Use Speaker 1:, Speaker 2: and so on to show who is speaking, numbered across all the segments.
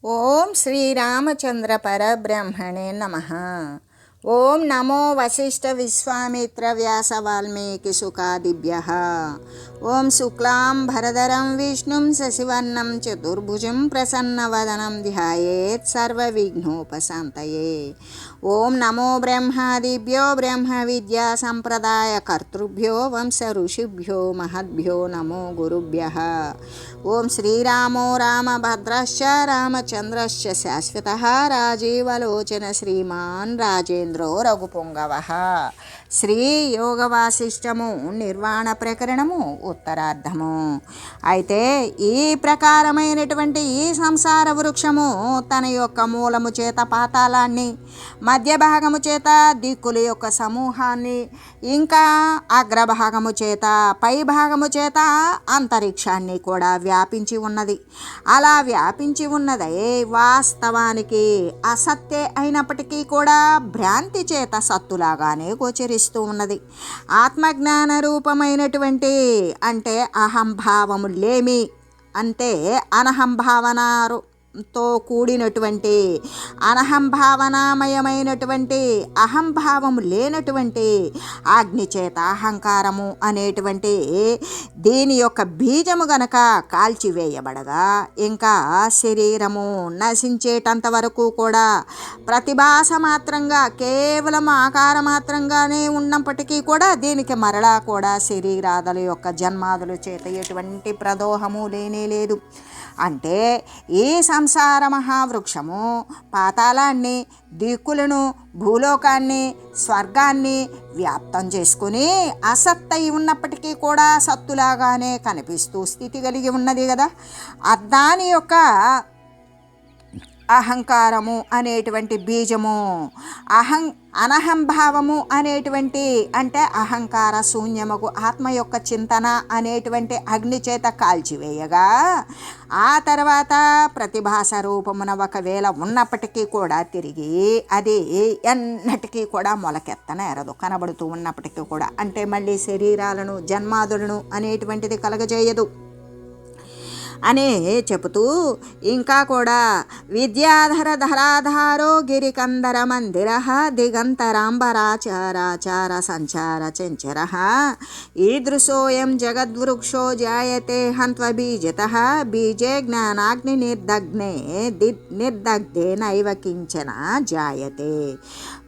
Speaker 1: ఓం శ్రీరామచంద్ర పరబ్రహ్మణే నమః. ఓం నమో వశిష్ఠ విశ్వామిత్ర వ్యాస వాల్మీకి సుఖాదిభ్యః. ఓం శుక్లాం భరధరం విష్ణుం శశివర్ణం చతుర్భుజం ప్రసన్నవదనం ధ్యాయేత్ సర్వవిఘ్నోపశాంతయే. ఓం నమో బ్రహ్మాదిభ్యో బ్రహ్మ విద్యా సంప్రదాయ కర్తృభ్యో వంశ ఋషిభ్యో మహద్భ్యో నమో గురుభ్యః. ఓం శ్రీరామో రామభద్రశ్చ రామచంద్రశ్చ శాశ్వతః రాజీవలోచన శ్రీమాన్ రాజేంద్రో రఘుపుంగవః. శ్రీ యోగ వాసిష్టము నిర్వాణ ప్రకరణము ఉత్తరార్ధము. అయితే ఈ ప్రకారమైనటువంటి ఈ సంసార వృక్షము తన యొక్క మూలము చేత పాతాళాన్ని, మధ్య భాగము చేత దిక్కుల యొక్క సమూహాన్ని, ఇంకా అగ్రభాగము చేత పై భాగము చేత అంతరిక్షాన్ని కూడా వ్యాపించి ఉన్నది. అలా వ్యాపించి ఉన్నదే వాస్తవానికి అసత్తే అయినప్పటికీ కూడా భ్రాంతి చేత సత్తులాగానే గోచరిస్తుంది ఉన్నది. ఆత్మజ్ఞాన రూపమైనటువంటి అంటే అహంభావము లేమి అంటే అనహంభావనతో కూడినటువంటి అనహంభావనామయమైనటువంటి అహంభావము లేనటువంటి అగ్ని చేత అహంకారము అనేటువంటి దీని యొక్క బీజము గనక కాల్చివేయబడగా ఇంకా శరీరము నశించేటంత వరకు కూడా ప్రతిభాస మాత్రంగా కేవలం ఆకార మాత్రంగానే ఉన్నప్పటికీ కూడా దీనికి మరలా కూడా శరీరాదుల యొక్క జన్మాదుల చేత ఎటువంటి ప్రదోహము లేనే లేదు. అంటే ఈ సంసార మహావృక్షము పాతాళాన్ని, దిక్కులను, భూలోకాన్ని, స్వర్గాన్ని వ్యాప్తం చేసుకుని అసత్తై ఉన్నప్పటికీ కూడా సత్తులాగానే కనిపిస్తూ స్థితి కలిగి ఉన్నది కదా. దాని యొక్క అహంకారము అనేటువంటి బీజము, అనహంభావము అనేటువంటి అంటే అహంకార శూన్యముకు ఆత్మ యొక్క చింతన అనేటువంటి అగ్ని చేత కాల్చివేయగా ఆ తర్వాత ప్రతిభాస రూపమున ఒకవేళ ఉన్నప్పటికీ కూడా తిరిగి అది ఎన్నటికీ కూడా మొలకెత్తనేరదు. కనబడుతూ ఉన్నప్పటికీ కూడా అంటే మళ్ళీ శరీరాలను, జన్మాదులను అనేటువంటిది కలగజేయదు అని చెబుతూ ఇంకా కూడా విద్యాధర ధరాధారో గిరికందర మందిర దిగంతరాంబరాచారాచార సంచార చంచర ఈదృశోయం జగద్వృక్షో జాయతే హంత్వబీజతః బీజే జ్ఞానాగ్ని నిర్దగ్ధే నైవ కించన జాయతే.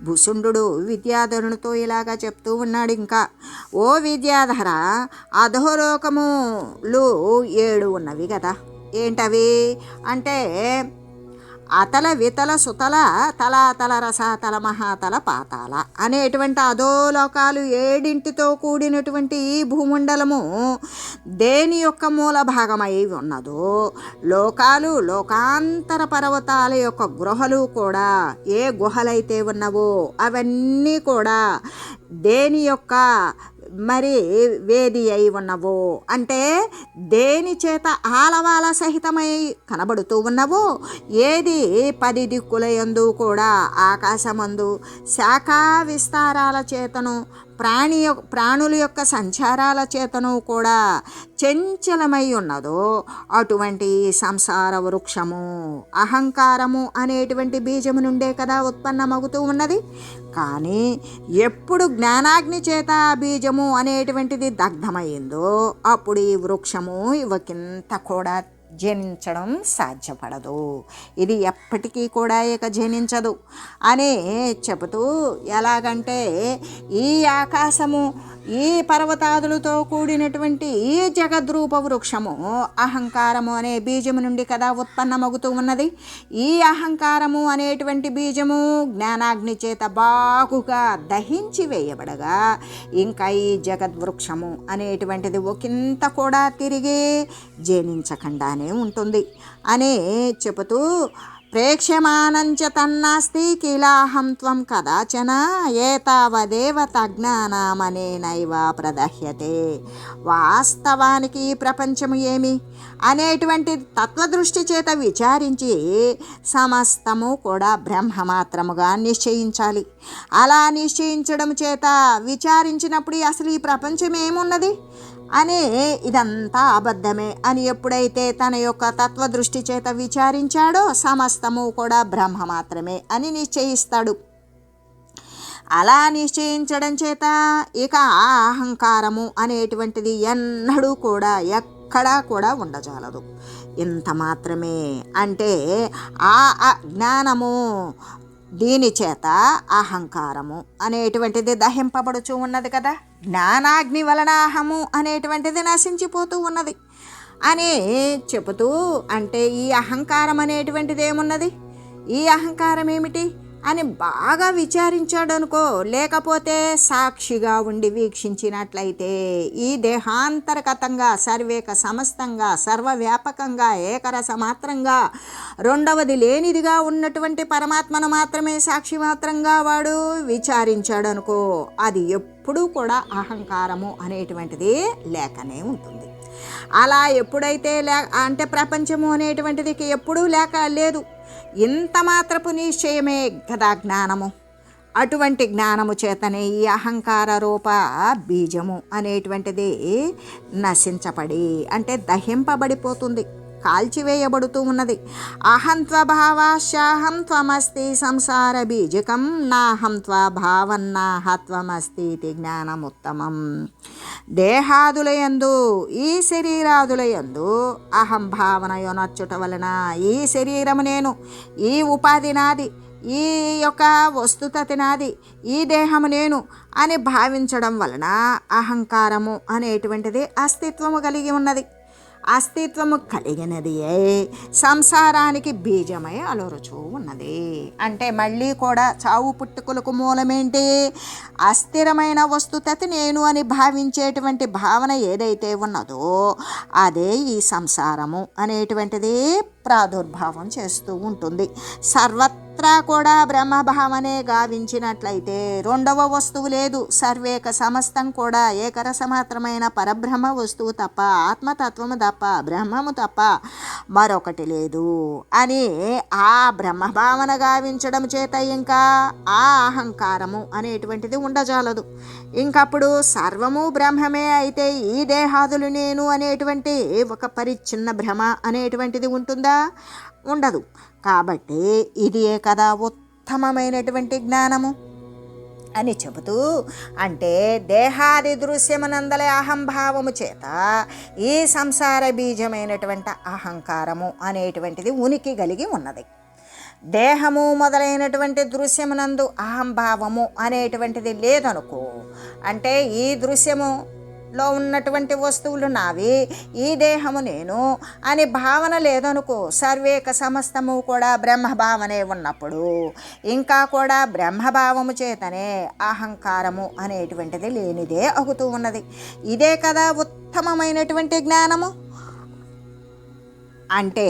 Speaker 1: భూసుండు విద్యాధరునితో ఇలాగా చెప్తూ ఉన్నాడు. ఇంకా ఓ విద్యాధర, అధోలోకములు 7 ఉన్నవి కదా. ఏంటవి అంటే అతల, వితల, సుతల, తలాతల, రసాతల, మహాతల, పాతాల అనేటువంటి అధోలోకాలు 7తో కూడినటువంటి ఈ భూమండలము దేని యొక్క మూల భాగమై ఉన్నదో, లోకాలు, లోకాంతర పర్వతాల యొక్క గుహలు కూడా ఏ గుహలైతే ఉన్నవో అవన్నీ కూడా దేని యొక్క మరి వేది అయి ఉన్నవో అంటే దేని చేత ఆలవాల సహితమై కనబడుతూ ఉన్నవో, ఏది 10 దిక్కుల యందు కూడా ఆకాశమందు శాఖా విస్తారాల చేతను ప్రాణుల యొక్క సంచారాల చేతను కూడా చంచలమై ఉన్నదో అటువంటి సంసార వృక్షము అహంకారము అనేటువంటి బీజము నుండే కదా ఉత్పన్నమవుతూ ఉన్నది. కానీ ఎప్పుడు జ్ఞానాగ్ని చేత బీజము అనేటువంటిది దగ్ధమైందో అప్పుడు ఈ వృక్షము ఇవకింత కూడా జనించడం సాధ్యపడదు. ఇది ఎప్పటికీ కూడా ఇక జనించదు అని చెబుతూ ఎలాగంటే ఈ ఆకాశము, ఈ పర్వతాదులతో కూడినటువంటి ఈ జగద్రూప వృక్షము అహంకారము అనే బీజము నుండి కదా ఉత్పన్నమవుతూ ఉన్నది. ఈ అహంకారము అనేటువంటి బీజము జ్ఞానాగ్ని చేత బాగుగా దహించి వేయబడగా ఇంకా ఈ జగద్వృక్షము అనేటువంటిది ఒకంత కూడా తిరిగి జనించకుండానే ఉంటుంది అని చెబుతూ ప్రేక్షమానంచ తన్నాస్తి కిలాహం త్వం కదాచన ఏతావదేవ తజ్ఞానామనేనైవ ప్రదహ్యతే. వాస్తవానికి ఈ ప్రపంచము ఏమి అనేటువంటి తత్వదృష్టి చేత విచారించి సమస్తము కూడా బ్రహ్మమాత్రముగా నిశ్చయించాలి. అలా నిశ్చయించడం చేత విచారించినప్పుడు అసలు ఈ ప్రపంచం ఏమున్నది అని ఇదంతా అబద్ధమే అని ఎప్పుడైతే తన యొక్క తత్వదృష్టి చేత విచారించాడో సమస్తము కూడా బ్రహ్మ మాత్రమే అని నిశ్చయిస్తాడు. అలా నిశ్చయించడం చేత ఇక ఆ అహంకారము అనేటువంటిది ఎన్నడూ కూడా ఎక్కడా కూడా ఉండజాలదు. ఇంత మాత్రమే. అంటే ఆ జ్ఞానము దీని చేత అహంకారము అనేటువంటిది దహింపబడుచూ ఉన్నది కదా. జ్ఞానాగ్ని వలన అహము అనేటువంటిది నశించిపోతూ ఉన్నది అని చెబుతూ, అంటే ఈ అహంకారం అనేటువంటిది ఏమున్నది, ఈ అహంకారం ఏమిటి అని బాగా విచారించాడనుకో, లేకపోతే సాక్షిగా ఉండి వీక్షించినట్లయితే ఈ దేహాంతర్గతంగా సర్వేక సమస్తంగా సర్వవ్యాపకంగా ఏకరసమాత్రంగా రెండవది లేనిదిగా ఉన్నటువంటి పరమాత్మను మాత్రమే సాక్షి మాత్రంగా వాడు విచారించాడనుకో, అది ఎప్పుడూ కూడా అహంకారము అనేటువంటిది లేకనే ఉంటుంది. అలా ఎప్పుడైతే అంటే ప్రపంచము అనేటువంటిది ఎప్పుడూ లేదు, ఇంత మాత్రపు నిశ్చయమే కదా జ్ఞానము. అటువంటి జ్ఞానము చేతనే ఈ అహంకార రూప బీజము అనేటువంటిది నశించబడి అంటే దహింపబడిపోతుంది, కాల్చివేయబడుతూ ఉన్నది. అహంత్వభావాశాహం త్వమస్తి సంసార బీజకం నాహంత్వభావన్నాహత్వమస్తి జ్ఞానముత్తమం. దేహాదులయందు ఈ శరీరాదులయందు అహం భావన యొనర్చుట వలన ఈ శరీరము నేను, ఈ ఉపాధి నాది, ఈ యొక్క వస్తుతతి నాది, ఈ దేహము నేను అని భావించడం వలన అహంకారము అనేటువంటిది అస్తిత్వము కలిగి ఉన్నది. అస్తిత్వము కలిగినది సంసారానికి బీజమై అలరుచూ ఉన్నది. అంటే మళ్ళీ కూడా చావు పుట్టుకలకు మూలమేంటి, అస్థిరమైన వస్తుతతి నేను అని భావించేటువంటి భావన ఏదైతే ఉన్నదో అదే ఈ సంసారము అనేటువంటిది ప్రాదుర్భావం చేస్తూ ఉంటుంది. సర్వత్రా కూడా బ్రహ్మభావనే గావించినట్లయితే రెండవ వస్తువు లేదు. సర్వేక సమస్తం కూడా ఏకరసమాత్రమైన పరబ్రహ్మ వస్తువు తప్ప, ఆత్మతత్వము తప్ప, బ్రహ్మము తప్ప మరొకటి లేదు అని ఆ బ్రహ్మభావన గావించడం చేత ఇంకా ఆ అహంకారము అనేటువంటిది ఉండజాలదు. ఇంకప్పుడు సర్వము బ్రహ్మమే అయితే ఈ దేహాదులు నేను అనేటువంటి ఒక పరిచ్ఛిన్న భ్రమ అనేటువంటిది ఉంటుందా? ఉండదు. కాబట్టి ఇదే కదా ఉత్తమమైనటువంటి జ్ఞానము అని చెబుతూ, అంటే దేహాది దృశ్యమునందలే అహంభావము చేత ఈ సంసార బీజమైనటువంటి అహంకారము అనేటువంటిది ఉనికి కలిగి ఉన్నది. దేహము మొదలైనటువంటి దృశ్యమునందు అహంభావము అనేటువంటిది లేదనుకో, అంటే ఈ దృశ్యములో ఉన్నటువంటి వస్తువులు నావి, ఈ దేహము నేను అని భావన లేదనుకో, సర్వేక సమస్తము కూడా బ్రహ్మభావనే ఉన్నప్పుడు ఇంకా కూడా బ్రహ్మభావము చేతనే అహంకారము అనేటువంటిది లేనిదే అవుతూ ఉన్నది. ఇదే కదా ఉత్తమమైనటువంటి జ్ఞానము. అంటే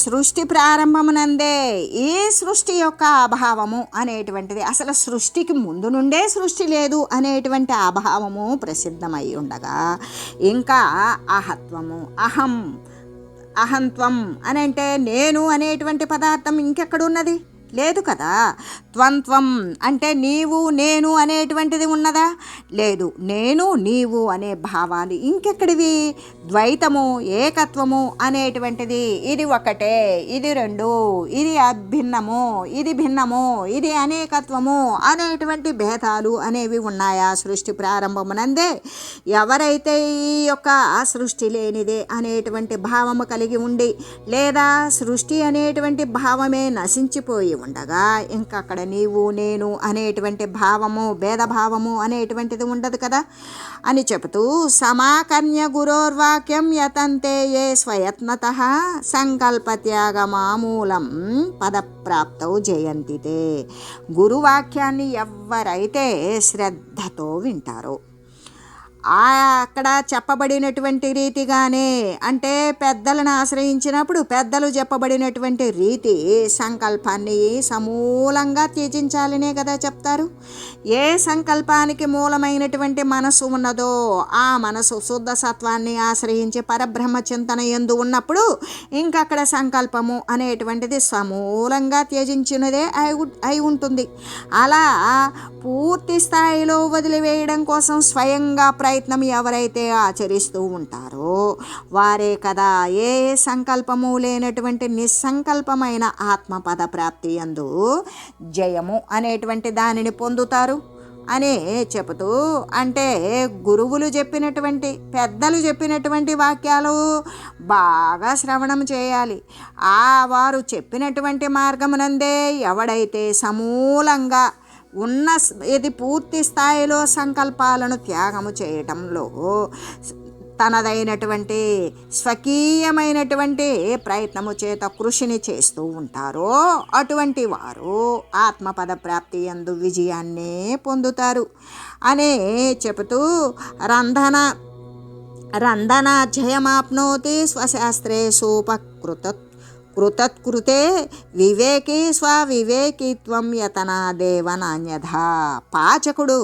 Speaker 1: సృష్టి ప్రారంభమునందే ఈ సృష్టి యొక్క అభావము అనేటువంటిది, అసలు సృష్టికి ముందు నుండే సృష్టి లేదు అనేటువంటి అభావము ప్రసిద్ధమై ఉండగా ఇంకా అహత్వము, అహంత్వం అని అంటే నేను అనేటువంటి పదార్థం ఇంకెక్కడున్నది? లేదు కదా. త్వం అంటే నీవు నేను అనేటువంటిది ఉన్నదా? లేదు. నేను నీవు అనే భావాలు ఇంకెక్కడివి? ద్వైతము, ఏకత్వము అనేటువంటిది ఇది ఒకటే, ఇది రెండు, ఇది అభిన్నము, ఇది భిన్నము, ఇది అనేకత్వము అనేటువంటి భేదాలు అనేవి ఉన్నాయా సృష్టి ప్రారంభమునందే? ఎవరైతే ఈ యొక్క సృష్టి లేనిదే అనేటువంటి భావము కలిగి ఉండి, లేదా సృష్టి అనేటువంటి భావమే నశించిపోయి ఉండగా ఇంకా అక్కడ నీవు నేను అనేటువంటి భావము, భేదభావము అనేటువంటిది ఉండదు కదా అని చెబుతూ, సమాకర్ణ్య గురోర్వాక్యం యతంతే ఏ స్వయత్నతః సంకల్పత్యాగమామూలం పదప్రాప్తౌ జయంతితే. గురువాక్యాన్ని ఎవరైతే శ్రద్ధతో వింటారో, అక్కడ చెప్పబడినటువంటి రీతిగానే, అంటే పెద్దలను ఆశ్రయించినప్పుడు పెద్దలు చెప్పబడినటువంటి రీతి సంకల్పాన్ని సమూలంగా త్యజించాలనే కదా చెప్తారు. ఏ సంకల్పానికి మూలమైనటువంటి మనసు ఉన్నదో ఆ మనసు శుద్ధ సత్వాన్ని ఆశ్రయించి పరబ్రహ్మ చింతన యందు ఉన్నప్పుడు ఇంకక్కడ సంకల్పము అనేటువంటిది సమూలంగా త్యజించినదే అయి ఉంటుంది. అలా పూర్తి స్థాయిలో వదిలివేయడం కోసం స్వయంగా ప్రయత్నం ఎవరైతే ఆచరిస్తూ ఉంటారో వారే కదా ఏ సంకల్పము లేనటువంటి నిస్సంకల్పమైన ఆత్మపద ప్రాప్తి యందు జయము అనేటువంటి దానిని పొందుతారు అని చెబుతూ, అంటే గురువులు చెప్పినటువంటి పెద్దలు చెప్పినటువంటి వాక్యాలు బాగా శ్రవణం చేయాలి. వారు చెప్పినటువంటి మార్గమునందే ఎవడైతే సమూలంగా ఇది పూర్తి స్థాయిలో సంకల్పాలను త్యాగము చేయటంలో తనదైనటువంటి స్వకీయమైనటువంటి ప్రయత్నము చేత కృషిని చేస్తూ ఉంటారో అటువంటి వారు ఆత్మపద ప్రాప్తి యందు విజయాన్నే పొందుతారు అనే చెబుతూ, రంధనాధ్యయమాప్నోతి స్వశాస్త్రే కృతత్కృతే వివేకీ స్వవివేకిత్వం యతనాదేవ నాణ్యథా. పాచకుడు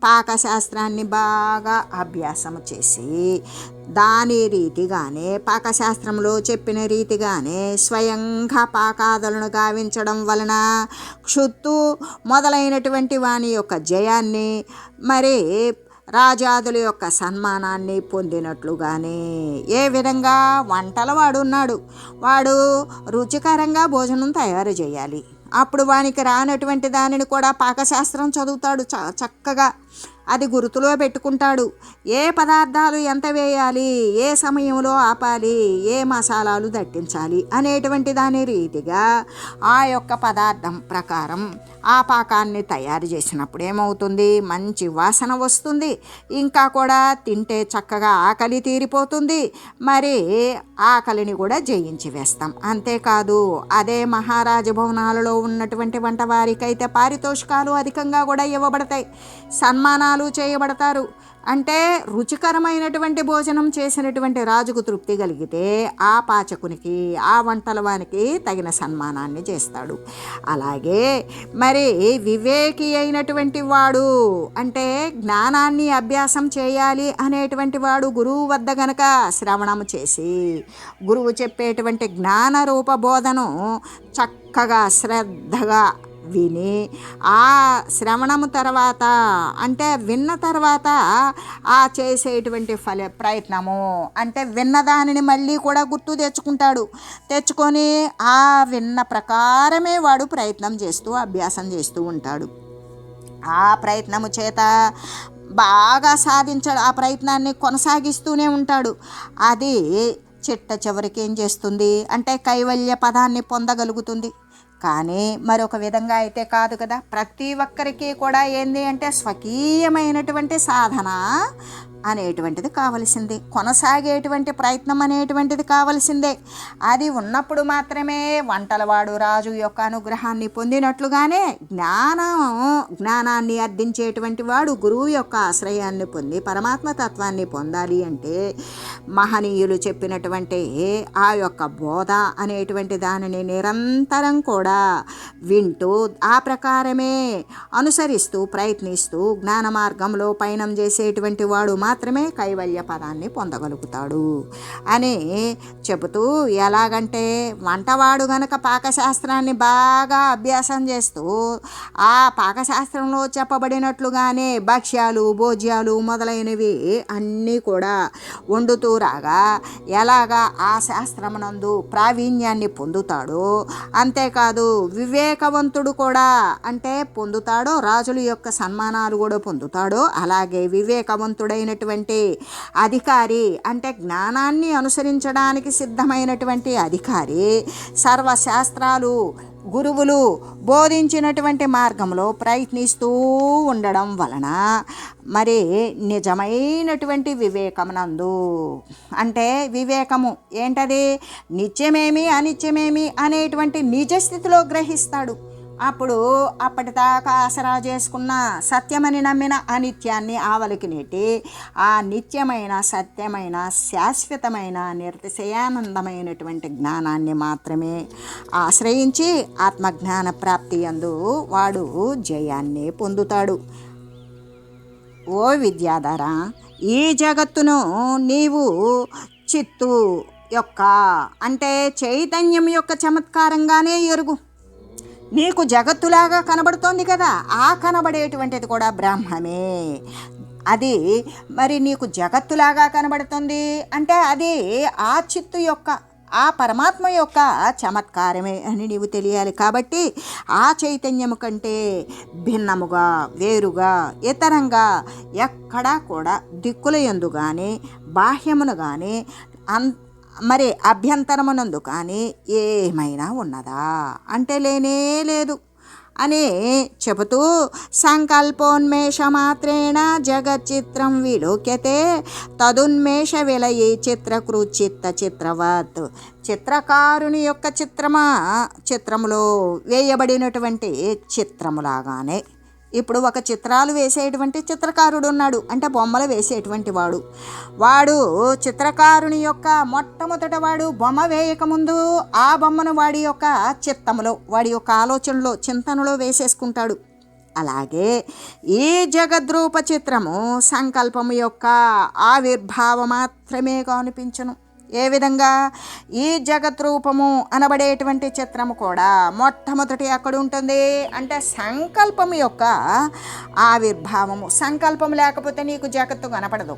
Speaker 1: పాకశాస్త్రాన్ని బాగా అభ్యాసము చేసి దాని రీతిగానే పాకశాస్త్రంలో చెప్పిన రీతిగానే స్వయంగా పాకాదులను గావించడం వలన క్షుత్తు మొదలైనటువంటి వాని యొక్క జయాన్ని మరి రాజాదుల యొక్క సన్మానాన్ని పొందినట్లుగానే, ఏ విధంగా వంటల వాడు రుచికరంగా భోజనం తయారు చేయాలి. అప్పుడు వానికి రానటువంటి దానిని కూడా పాకశాస్త్రం చదువుతాడు, చక్కగా అది గుర్తులో పెట్టుకుంటాడు. ఏ పదార్థాలు ఎంత వేయాలి, ఏ సమయంలో ఆపాలి, ఏ మసాలాలు దట్టించాలి అనేటువంటి దాని రీతిగా ఆ యొక్క పదార్థం ప్రకారం ఆ పాకాన్ని తయారు చేసినప్పుడు ఏమవుతుంది, మంచి వాసన వస్తుంది. ఇంకా కూడా తింటే చక్కగా ఆకలి తీరిపోతుంది. మరి ఆకలిని కూడా జయించి వేస్తాం. అంతేకాదు అదే మహారాజ భవనాలలో ఉన్నటువంటి వంటవారికైతే పారితోషికాలు అధికంగా కూడా ఇవ్వబడతాయి, సన్మానాలు చేయబడతారు. అంటే రుచికరమైనటువంటి భోజనం చేసినటువంటి రాజుకు తృప్తి కలిగితే ఆ పాచకునికి ఆ వంటల వానికి తగిన సన్మానాన్ని చేస్తాడు. అలాగే మరి వివేకి అయినటువంటి వాడు, అంటే జ్ఞానాన్ని అభ్యాసం చేయాలి అనేటువంటి వాడు గురువు వద్ద గనక శ్రవణము చేసి గురువు చెప్పేటువంటి జ్ఞాన రూప బోధను చక్కగా శ్రద్ధగా విని ఆ శ్రవణము తర్వాత, అంటే విన్న తర్వాత ఆ చేసేటువంటి ప్రయత్నము, అంటే విన్నదానిని మళ్ళీ కూడా గుర్తు తెచ్చుకొని ఆ విన్న ప్రకారమే వాడు ప్రయత్నం చేస్తూ అభ్యాసం చేస్తూ ఉంటాడు. ఆ ప్రయత్నము చేత బాగా సాధించాడు, ఆ ప్రయత్నాన్ని కొనసాగిస్తూనే ఉంటాడు. అది చిట్ట చివరికి ఏం చేస్తుంది అంటే కైవల్య పదాన్ని పొందగలుగుతుంది. కానీ మరొక విధంగా అయితే కాదు కదా. ప్రతి ఒక్కరికి కూడా ఏంది అంటే స్వకీయమైనటువంటి సాధన అనేటువంటిది కావలసిందే, కొనసాగేటువంటి ప్రయత్నం అనేటువంటిది కావలసిందే. అది ఉన్నప్పుడు మాత్రమే వంటలవాడు రాజు యొక్క అనుగ్రహాన్ని పొందినట్లుగానే జ్ఞానాన్ని అర్థించేటువంటి వాడు గురువు యొక్క ఆశ్రయాన్ని పొంది పరమాత్మ తత్వాన్ని పొందాలి అంటే మహనీయులు చెప్పినటువంటి ఆ యొక్క బోధ అనేటువంటి దానిని నిరంతరం కూడా వింటూ ఆ ప్రకారమే అనుసరిస్తూ ప్రయత్నిస్తూ జ్ఞాన మార్గంలో పయనం చేసేటువంటి వాడు మాత్రమే కైవల్య పదాన్ని పొందగలుగుతాడు అని చెబుతూ, ఎలాగంటే వంటవాడు గనక పాకశాస్త్రాన్ని బాగా అభ్యాసం చేస్తూ ఆ పాకశాస్త్రంలో చెప్పబడినట్లుగానే భక్ష్యాలు భోజ్యాలు మొదలైనవి అన్నీ కూడా వండుతూ రాగా ఎలాగా ఆ శాస్త్రమునందు ప్రావీణ్యాన్ని పొందుతాడో, అంతేకాదు వివేకవంతుడు కూడా అంటే పొందుతాడో, రాజుల యొక్క సన్మానాలు కూడా పొందుతాడో, అలాగే వివేకవంతుడైనటువంటి అధికారి అంటే జ్ఞానాన్ని అనుసరించడానికి సిద్ధమైనటువంటి అధికారి సర్వశాస్త్రాలు గురువులు బోధించినటువంటి మార్గంలో ప్రయత్నిస్తూ ఉండడం వలన మరి నిజమైనటువంటి వివేకమునందు, అంటే వివేకము ఏంటది, నిత్యమేమి అనిత్యమేమి అనేటువంటి నిజస్థితిలో గ్రహిస్తాడు. అప్పుడు అప్పటిదాకా ఆసరా చేసుకున్న సత్యమని నమ్మిన అనిత్యాన్ని ఆవలికి నెట్టి ఆ నిత్యమైన సత్యమైన శాశ్వతమైన నిరతిశయానందమైనటువంటి జ్ఞానాన్ని మాత్రమే ఆశ్రయించి ఆత్మజ్ఞాన ప్రాప్తి యందు వాడు జయాన్ని పొందుతాడు. ఓ విద్యాధర, ఈ జగత్తును నీవు చిత్తు యొక్క అంటే చైతన్యం యొక్క చమత్కారంగానే ఎరుగు. నీకు జగత్తులాగా కనబడుతోంది కదా, ఆ కనబడేటువంటిది కూడా బ్రహ్మమే. అది మరి నీకు జగత్తులాగా కనబడుతుంది అంటే అది ఆ చిత్తు యొక్క ఆ పరమాత్మ యొక్క చమత్కారమే అని నీవు తెలియాలి. కాబట్టి ఆ చైతన్యము కంటే భిన్నముగా, వేరుగా, ఇతరంగా ఎక్కడా కూడా దిక్కుల యందు కానీ బాహ్యమును కానీ మరి అభ్యంతరమునందు కానీ ఏమైనా ఉన్నదా అంటే లేనే లేదు అని చెబుతూ సంకల్పోన్మేషమాత్రేణ జగచ్చిత్రం విలోక్యతే తదున్మేష విలయీ చిత్రకృచిత్త చిత్రవత్. చిత్రకారుని యొక్క చిత్రములో వేయబడినటువంటి చిత్రములాగానే ఇప్పుడు ఒక చిత్రాలు వేసేటువంటి చిత్రకారుడు ఉన్నాడు అంటే బొమ్మలు వేసేటువంటి వాడు చిత్రకారుని యొక్క మొట్టమొదట వాడు బొమ్మ వేయకముందు ఆ బొమ్మను వాడి యొక్క చిత్తములో, వాడి యొక్క ఆలోచనలో, చింతనలో వేసేసుకుంటాడు. అలాగే ఈ జగద్రూప చిత్రము సంకల్పము యొక్క ఆవిర్భావం మాత్రమే కనిపించును. ఏ విధంగా ఈ జగత్ రూపము అనబడేటువంటి చిత్రము కూడా మొట్టమొదటి ఎక్కడ ఉంటుంది అంటే సంకల్పం యొక్క ఆవిర్భావము. సంకల్పం లేకపోతే నీకు జగత్తు కనపడదు.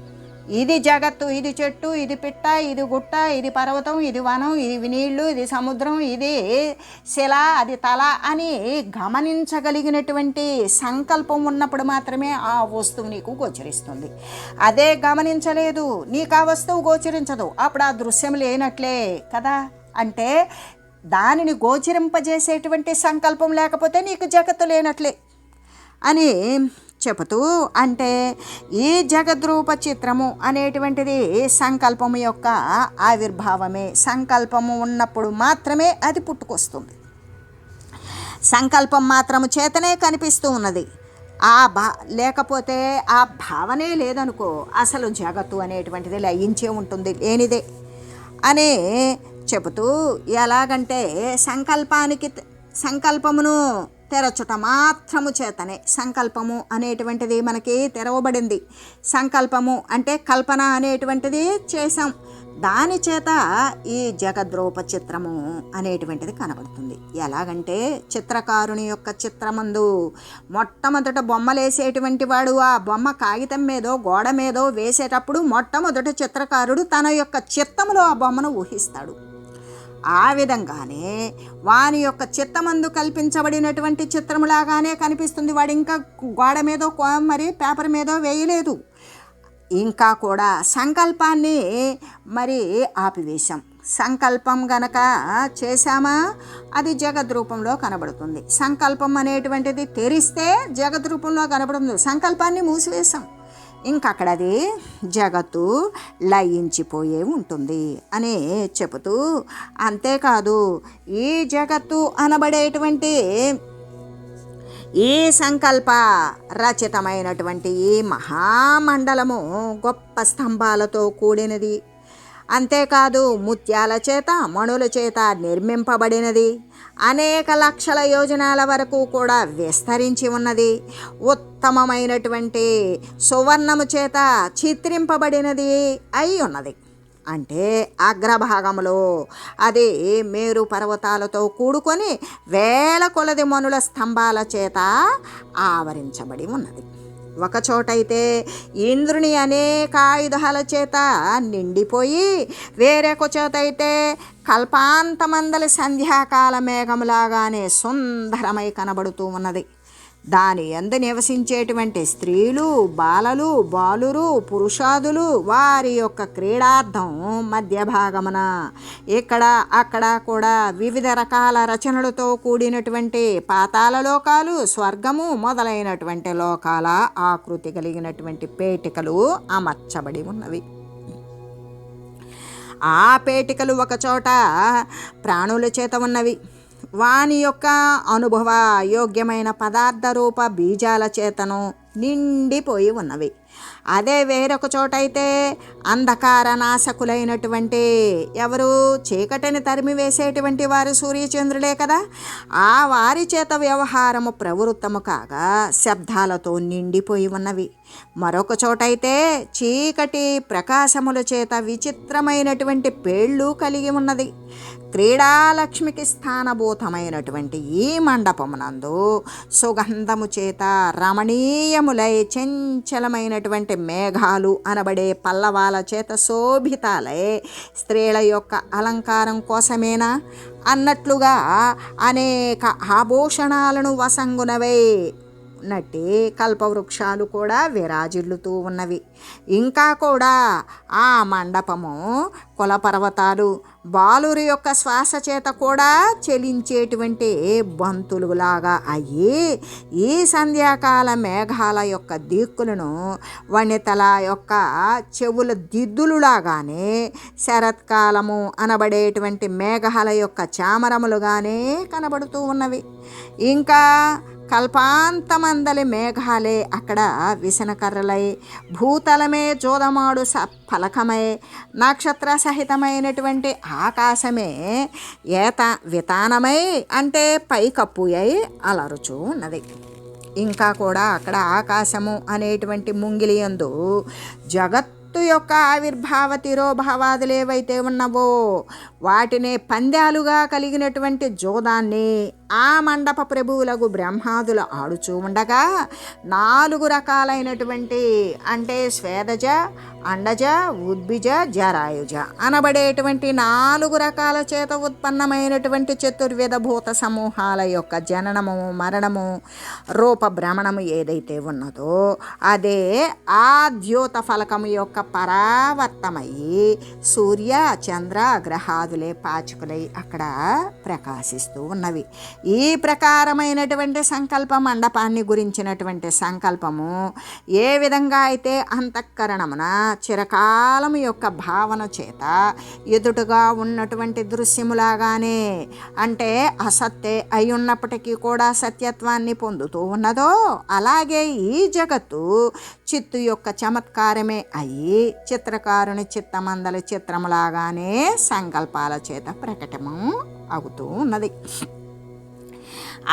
Speaker 1: ఇది జగత్తు, ఇది చెట్టు, ఇది పిట్ట, ఇది గుట్ట, ఇది పర్వతం, ఇది వనం, ఇది నీళ్లు, ఇది సముద్రం, ఇది శిల, అది తల అని గమనించగలిగినటువంటి సంకల్పం ఉన్నప్పుడు మాత్రమే ఆ వస్తువు నీకు గోచరిస్తుంది. అదే గమనించలేదు, నీకు ఆ వస్తువు గోచరించదు, అప్పుడు ఆ దృశ్యం లేనట్లే కదా. అంటే దానిని గోచరింపజేసేటువంటి సంకల్పం లేకపోతే నీకు జగత్తు లేనట్లే అని చెబుతూ, అంటే ఈ జగద్రూప చిత్రము అనేటువంటిది సంకల్పము యొక్క ఆవిర్భావమే. సంకల్పము ఉన్నప్పుడు మాత్రమే అది పుట్టుకొస్తుంది. సంకల్పం మాత్రము చేతనే కనిపిస్తూ ఉన్నది. లేకపోతే ఆ భావనే లేదనుకో అసలు జగత్తు అనేటువంటిది లయించే ఉంటుంది, లేనిదే అని చెబుతూ, ఎలాగంటే సంకల్పమును తెరచుట మాత్రము చేతనే, సంకల్పము అనేటువంటిది మనకి తెరవబడింది. సంకల్పము అంటే కల్పన అనేటువంటిది చేసాం, దాని చేత ఈ జగద్రూప చిత్రము అనేటువంటిది కనబడుతుంది. ఎలాగంటే చిత్రకారుని యొక్క చిత్రమందు మొట్టమొదట బొమ్మలేసేటువంటి వాడు ఆ బొమ్మ కాగితం మీదో గోడ మీదో వేసేటప్పుడు మొట్టమొదట చిత్రకారుడు తన యొక్క చిత్తములో ఆ బొమ్మను ఊహిస్తాడు. ఆ విధంగానే వాని యొక్క చిత్తమందు కల్పించబడినటువంటి చిత్రములాగానే కనిపిస్తుంది. వాడు ఇంకా గోడ మీదో మరి పేపర్ మీదో వేయలేదు. ఇంకా కూడా సంకల్పాన్ని మరి ఆపివేశాం. సంకల్పం గనక చేశామా అది జగద్రూపంలో కనబడుతుంది. సంకల్పం అనేటువంటిది తెరిస్తే జగద్రూపంలో కనబడుతుంది. సంకల్పాన్ని మూసివేశాం, ఇంకక్కడది జగత్తు లయించిపోయే ఉంటుంది అని చెబుతూ, అంతేకాదు ఈ జగత్తు అనబడేటువంటి ఈ సంకల్ప రచితమైనటువంటి ఈ మహామండలము గొప్ప స్తంభాలతో కూడినది. అంతేకాదు ముత్యాల చేత, మణుల చేత నిర్మింపబడినది. అనేక లక్షల యోజనాల వరకు కూడా విస్తరించి ఉన్నది. ఉత్తమమైనటువంటి సువర్ణము చేత చిత్రింపబడినది అయి ఉన్నది. అంటే అగ్రభాగంలో అది మేరు పర్వతాలతో కూడుకొని వేల కొలది మనుల స్తంభాల చేత ఆవరించబడి ఉన్నది. ఒకచోటైతే ఇంద్రుని అనేక ఆయుధాల చేత నిండిపోయి, వేరొక చోట అయితే కల్పాంతమందలి సంధ్యాకాల మేఘములాగానే సుందరమై కనబడుతూ ఉన్నది. దాని యందు నివసించేటువంటి స్త్రీలు, బాలురు, పురుషాదులు వారి యొక్క క్రీడార్థం మధ్య భాగమున ఇక్కడ అక్కడ కూడా వివిధ రకాల రచనలతో కూడినటువంటి పాతాళ లోకాలు, స్వర్గము మొదలైనటువంటి లోకాల ఆకృతి కలిగినటువంటి పేటికలు అమర్చబడి ఉన్నవి. ఆ పేటికలు ఒకచోట ప్రాణుల చేత ఉన్నవి. వాని యొక్క అనుభవ యోగ్యమైన పదార్థ రూప బీజాల చేతను నిండిపోయి ఉన్నవి. అదే వేరొక చోటైతే అంధకార నాశకులైనటువంటి ఎవరు చీకటిని తరిమి వేసేటువంటి వారు సూర్యచంద్రులే కదా, ఆ వారి చేత వ్యవహారము ప్రవృత్తము కాగా శబ్దాలతో నిండిపోయి ఉన్నవి. మరొక చోటైతే చీకటి ప్రకాశముల చేత విచిత్రమైనటువంటి పేళ్ళు కలిగి ఉన్నది. క్రీడాలక్ష్మికి స్థానభూతమైనటువంటి ఈ మండపమునందు సుగంధము చేత రమణీయములై చంచలమైనటువంటి మేఘాలు అనబడే పల్లవాల చేత శోభితాలై స్త్రీల యొక్క అలంకారం కోసమేనా అన్నట్లుగా అనేక ఆభూషణాలను వసంగునవై నట్టి కల్పవృక్షాలు కూడా విరాజిల్లుతూ ఉన్నవి. ఇంకా కూడా ఆ మండపము కులపర్వతాలు బాలురి యొక్క శ్వాస చేత కూడా చెలించేటువంటి బంతులులాగా అయ్యి ఈ సంధ్యాకాల మేఘాల యొక్క దిక్కులను వనితల యొక్క చెవుల దిద్దులులాగానే శరత్కాలము అనబడేటువంటి మేఘాల యొక్క చామరములుగానే కనబడుతూ ఉన్నవి. ఇంకా కల్పాంతమందలి మేఘాలే అక్కడ విసనకర్రలై భూతలమే జోదమాడు ఫలకమై నక్షత్ర సహితమైనటువంటి ఆకాశమే వితానమై అంటే పైకప్పు అయి అలరుచూ ఉన్నది. ఇంకా కూడా అక్కడ ఆకాశము అనేటువంటి ముంగిలియందు జగత్ యొక్క ఆవిర్భావ తిరోభావాదులు ఏవైతే ఉన్నవో వాటిని పందాలుగా కలిగినటువంటి జోదాన్ని ఆ మండప ప్రభువులకు బ్రహ్మాదులు ఆడుచూ ఉండగా 4 రకాలైనటువంటి అంటే స్వేదజ, అండజ, ఉద్భిజ, జరాయుజ అనబడేటువంటి 4 రకాల చేత ఉత్పన్నమైనటువంటి చతుర్వేద భూత సమూహాల యొక్క జననము, మరణము, రూప భ్రమణము ఏదైతే ఉన్నదో అదే ఆ ద్యోత ఫలకము యొక్క పరావర్తమయ్యి సూర్య, చంద్ర, గ్రహాదులే పాచికలై అక్కడ ప్రకాశిస్తూ ఉన్నవి. ఈ ప్రకారమైనటువంటి సంకల్ప మండపాన్ని గురించినటువంటి సంకల్పము ఏ విధంగా అయితే అంతఃకరణమున చిరకాలము యొక్క భావన చేత ఎదుటగా ఉన్నటువంటి దృశ్యములాగానే అంటే అసత్తే అయి ఉన్నప్పటికీ కూడా సత్యత్వాన్ని పొందుతూ ఉన్నదో అలాగే ఈ జగత్తు చిత్తు యొక్క చమత్కారమే అయి చిత్రకారుని చిత్తమందలి చిత్రములాగానే సంకల్పాల చేత ప్రకటము అవుతూ ఉన్నది.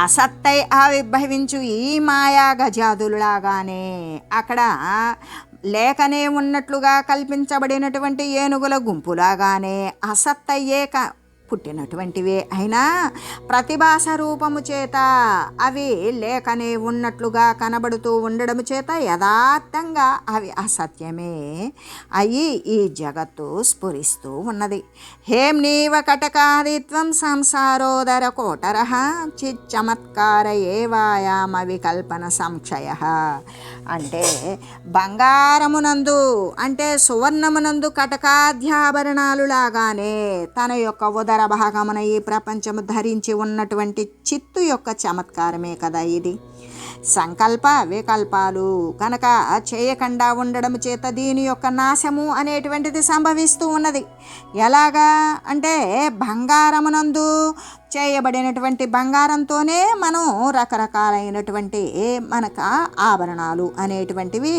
Speaker 1: అసత్తై ఆవిర్భవించు ఈ మాయా గజాదులాగానే అక్కడ లేకనే ఉన్నట్లుగా కల్పించబడినటువంటి ఏనుగుల గుంపులాగానే అసత్తయ్యే పుట్టినటువంటివే అయినా ప్రతిభాస రూపము చేత అవి లేకనే ఉన్నట్లుగా కనబడుతూ ఉండడం చేత యథార్థంగా అవి అసత్యమే అయి ఈ జగత్తు స్ఫురిస్తూ ఉన్నది. హేమ్నీవ కటకాదిత్వం సంసారోదర కోటర చిచ్చమత్కార ఏవాయామ వికల్పన సంక్షయ అంటే బంగారమునందు అంటే సువర్ణమునందు కటకాధ్యాభరణాలు లాగానే తన యొక్క ఉదర భాగమున ఈ ప్రపంచము ధరించి ఉన్నటువంటి చిత్తు యొక్క చమత్కారమే కదా ఇది. సంకల్ప వికల్పాలు కనుక చేయకుండా ఉండడం చేత దీని యొక్క నాశము అనేటువంటిది సంభవిస్తూ ఉన్నది. ఎలాగా అంటే బంగారమునందు చేయబడినటువంటి బంగారంతోనే మనం రకరకాలైనటువంటి మనకు ఆభరణాలు అనేటువంటివి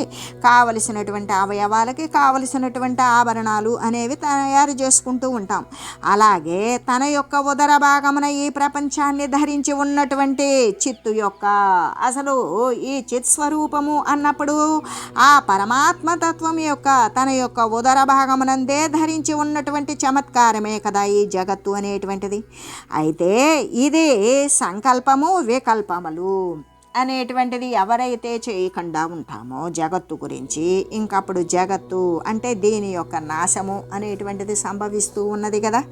Speaker 1: కావలసినటువంటి అవయవాలకి కావలసినటువంటి ఆభరణాలు అనేవి తయారు చేసుకుంటూ ఉంటాం. అలాగే తన యొక్క ఉదర భాగమున ఈ ప్రపంచాన్ని ధరించి ఉన్నటువంటి చిత్తు యొక్క అసలు ఈ చిత్ స్వరూపము అన్నప్పుడు ఆ పరమాత్మ తత్వం యొక్క తన యొక్క ఉదర భాగమునందే ధరించి ఉన్నటువంటి చమత్కారమే కదా ఈ జగత్తు అనేటువంటిది. అయితే ఇది సంకల్పము వికల్పములు అనేటువంటిది ఎవరైతే చేయకుండా ఉంటామో జగత్తు గురించి ఇంకప్పుడు జగత్తు అంటే దీని యొక్క నాశము అనేటువంటిది సంభవిస్తూ ఉన్నది కదా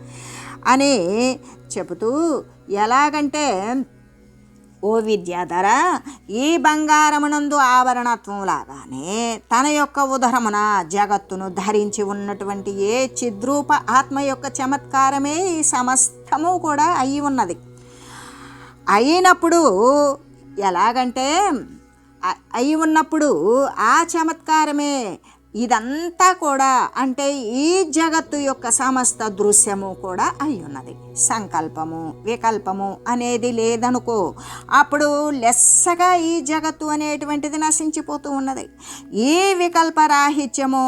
Speaker 1: అని చెబుతూ ఎలాగంటే ఓ విద్యాధర ఈ బంగారమునందు ఆభరణత్వం లాగానే తన యొక్క ఉదరమున జగత్తును ధరించి ఉన్నటువంటి ఏ చిద్రూప ఆత్మ యొక్క చమత్కారమే ఈ సమస్తము కూడా అయి ఉన్నది. అయినప్పుడు ఎలాగంటే అయి ఉన్నప్పుడు ఆ చమత్కారమే ఇదంతా కూడా అంటే ఈ జగత్తు యొక్క సమస్త దృశ్యము కూడా అయి ఉన్నది. సంకల్పము వికల్పము అనేది లేదనుకో అప్పుడు లెస్సగా ఈ జగత్తు అనేటువంటిది నశించిపోతూ ఉన్నది. ఈ వికల్పరాహిత్యము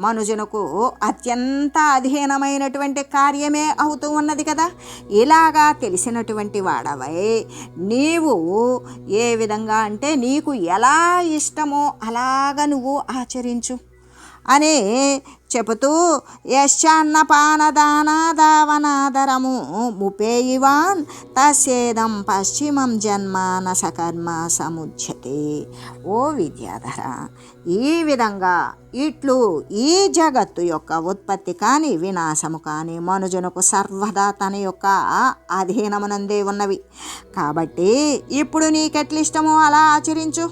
Speaker 1: మనుజునకు అత్యంత అధీనమైనటువంటి కార్యమే అవుతూ ఉన్నది కదా. ఇలాగా తెలిసినటువంటి వాడవై నీవు ఏ విధంగా అంటే నీకు ఎలా ఇష్టమో అలాగా నువ్వు ఆచరించు అని చెబుతూ యశ్చాన్నపానదానాదావనాదరము ముపేయివాన్ తస్యేదం పశ్చిమం జన్మ నసకర్మ సముచ్యతే. ఓ విద్యాధర, ఈ విధంగా ఇట్లు ఈ జగత్తు యొక్క ఉత్పత్తి కానీ వినాశము కానీ మనుజునకు సర్వదా తన యొక్క అధీనమునందే ఉన్నవి. కాబట్టి ఇప్పుడు నీకెట్లిష్టమో అలా ఆచరించు.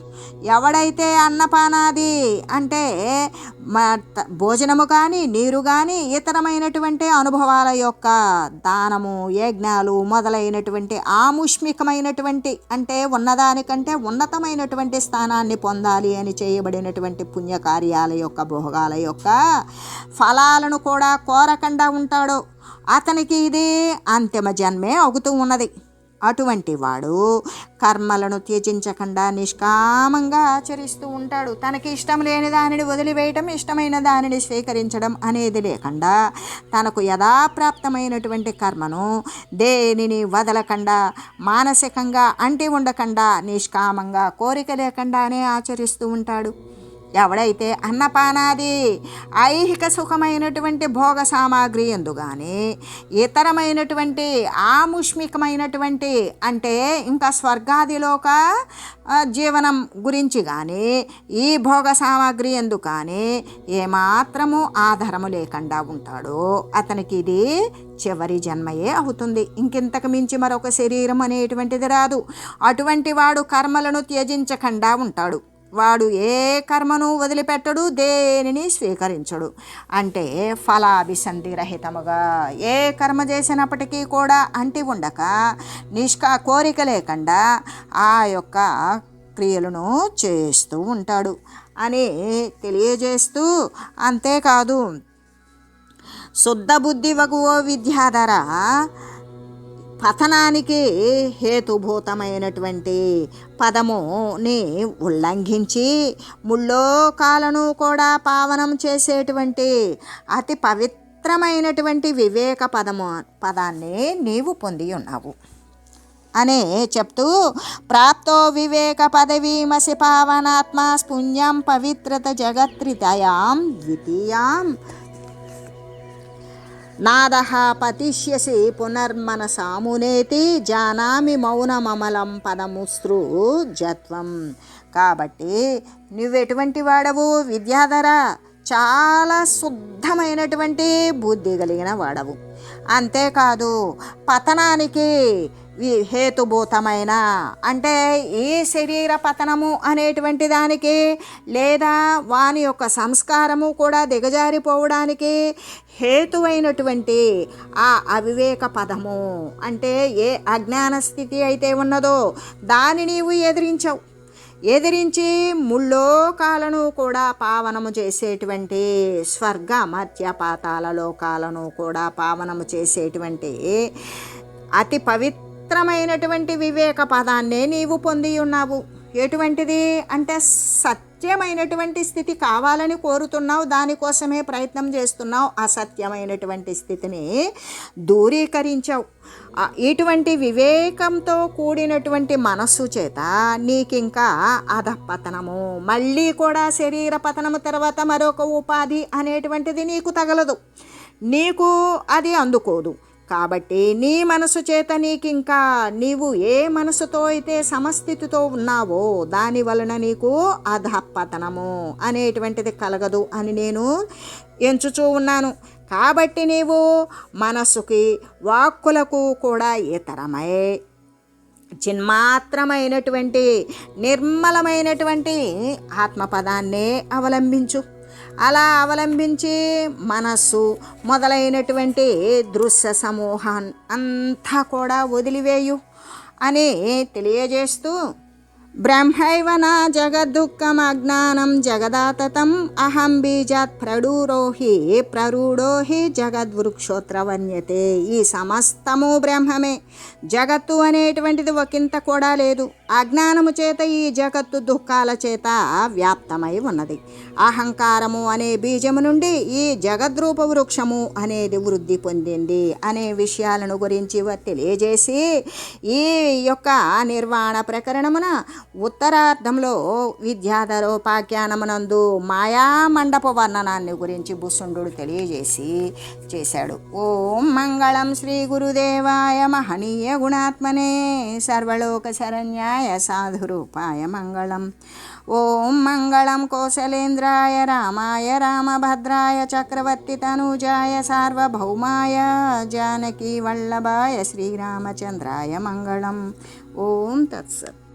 Speaker 1: ఎవడైతే అన్నపానాది అంటే భోజనము కానీ నీరు కానీ ఇతరమైనటువంటి అనుభవాల యొక్క దానము యజ్ఞాలు మొదలైనటువంటి ఆముష్మికమైనటువంటి అంటే ఉన్నదానికంటే ఉన్నతమైనటువంటి స్థానాన్ని పొందాలి అని చేయబడినటువంటి పుణ్యకార్యాల యొక్క భోగాల యొక్క ఫలాలను కూడా కోరకుండా ఉంటాడో అతనికి ఇది అంతిమ జన్మే అవుతూ ఉన్నది. అటువంటి వాడు కర్మలను త్యజించకుండా నిష్కామంగా ఆచరిస్తూ ఉంటాడు. తనకి ఇష్టం లేని దానిని వదిలివేయటం, ఇష్టమైన దానిని స్వీకరించడం అనేది లేకుండా తనకు యథాప్రాప్తమైనటువంటి కర్మను దేనిని వదలకుండా మానసికంగా అంటి ఉండకుండా నిష్కామంగా కోరిక లేకుండానే ఆచరిస్తూ ఉంటాడు. ఎవడైతే అన్నపానాది ఐహిక సుఖమైనటువంటి భోగ సామాగ్రి ఎందు కానీ ఇతరమైనటువంటి ఆముష్మికమైనటువంటి అంటే ఇంకా స్వర్గాదిలోక జీవనం గురించి కానీ ఈ భోగ సామాగ్రి ఎందు కానీ ఏమాత్రము ఆధారము లేకుండా ఉంటాడో అతనికి ఇది చివరి జన్మయే అవుతుంది. ఇంకింతకు మించి మరొక శరీరం అనేటువంటిది రాదు. అటువంటి వాడు కర్మలను త్యజించకుండా ఉంటాడు. వాడు ఏ కర్మను వదిలిపెట్టడు, దేనిని స్వీకరించడు. అంటే ఫలాభిసంధి రహితముగా ఏ కర్మ చేసినప్పటికీ కూడా అంటి ఉండక కోరిక లేకుండా ఆ యొక్క క్రియలను చేస్తూ ఉంటాడు అని తెలియజేస్తూ, అంతేకాదు శుద్ధ బుద్ధి వగువో విద్యాధర, పతనానికి హేతుభూతమైనటువంటి పదముని ఉల్లంఘించి ముల్లోకాలను కూడా పావనం చేసేటువంటి అతి పవిత్రమైనటువంటి వివేక పదాన్ని నీవు పొంది ఉన్నావు అనే చెప్తూ, ప్రాప్తో వివేక పదవీమసి పావనాత్మ పుణ్యం పవిత్రత జగత్రితయాం ద్వితీయాం నాదః పతిష్యసి పునర్మనసామునేతి జానామి మౌనమమలం పదముసృజత్వం. కాబట్టి నువ్వెటువంటి వాడవు విద్యాధర? చాలా శుద్ధమైనటువంటి బుద్ధి కలిగిన వాడవు. అంతేకాదు పతనానికి హేతుభూతమైన అంటే ఈ శరీర పతనము అనేటువంటి దానికి లేదా వాని యొక్క సంస్కారము కూడా దిగజారిపోవడానికి హేతువైనటువంటి ఆ అవివేక పదము అంటే ఏ అజ్ఞాన స్థితి అయితే ఉన్నదో దాన్ని నీవు ఎదిరించి ముల్లోకాలను కూడా పావనము చేసేటువంటి స్వర్గ మధ్య పాతాళ లోకాలను కూడా పావనము చేసేటువంటి అతి పవిత్రమైనటువంటి వివేక పదాన్నే నీవు పొంది ఉన్నావు. ఎటువంటిది అంటే సత్యమైనటువంటి స్థితి కావాలని కోరుతున్నావు, దానికోసమే ప్రయత్నం చేస్తున్నావు. అసత్యమైనటువంటి స్థితిని దూరీకరించావు. ఇటువంటి వివేకంతో కూడినటువంటి మనస్సు చేత నీకింకా అధపతనము, మళ్ళీ కూడా శరీర పతనము తర్వాత మరొక ఉపాధి అనేటువంటిది నీకు తగలదు, నీకు అది అందుకోదు. కాబట్టి నీ మనసు చేత నీకింకా నీవు ఏ మనసుతో అయితే సమస్థితితో ఉన్నావో దాని వలన నీకు అధపతనము అనేటువంటిది కలగదు అని నేను ఎంచుచూ ఉన్నాను. కాబట్టి నీవు మనస్సుకి వాక్కులకు కూడా ఇతరమై చిన్మాత్రమైనటువంటి నిర్మలమైనటువంటి ఆత్మపదాన్నే అవలంబించు. అలా అవలంబించి మనస్సు మొదలైనటువంటి దృశ్య సమూహాన్ని అంతా కూడా వదిలివేయు అని తెలియజేస్తూ, బ్రహ్మైవ నా జగద్దుఃఖం అజ్ఞానం జగదాతతం అహం బీజాత్ ప్రరూఢోహి జగద్వృక్షోత్రవన్యతే. ఈ సమస్తము బ్రహ్మమే, జగత్తు అనేటువంటిది ఒకంత కూడా లేదు. అజ్ఞానము చేత ఈ జగత్తు దుఃఖాల చేత వ్యాప్తమై ఉన్నది. అహంకారము అనే బీజము నుండి ఈ జగద్రూప వృక్షము అనేది వృద్ధి పొందింది అనే విషయాలను గురించి తెలియజేసి ఈ యొక్క నిర్వాణ ప్రకరణమున ఉత్తరార్ధంలో విద్యాధరోపాఖ్యానమునందు మాయామండప వర్ణనాన్ని గురించి భూసుండు తెలియజేసి చేశాడు. ఓం మంగళం శ్రీ గురుదేవాయ మహనీయ గుణాత్మనే సర్వలోక శరణ్యాయ సాధురూపాయ మంగళం. ఓం మంగళం కౌసలేంద్రాయ రామాయ రామభద్రాయ చక్రవర్తి తనూజాయ సార్వభౌమాయ జానకీ వల్లభాయ శ్రీరామచంద్రాయ మంగళం. ఓం తత్సత్.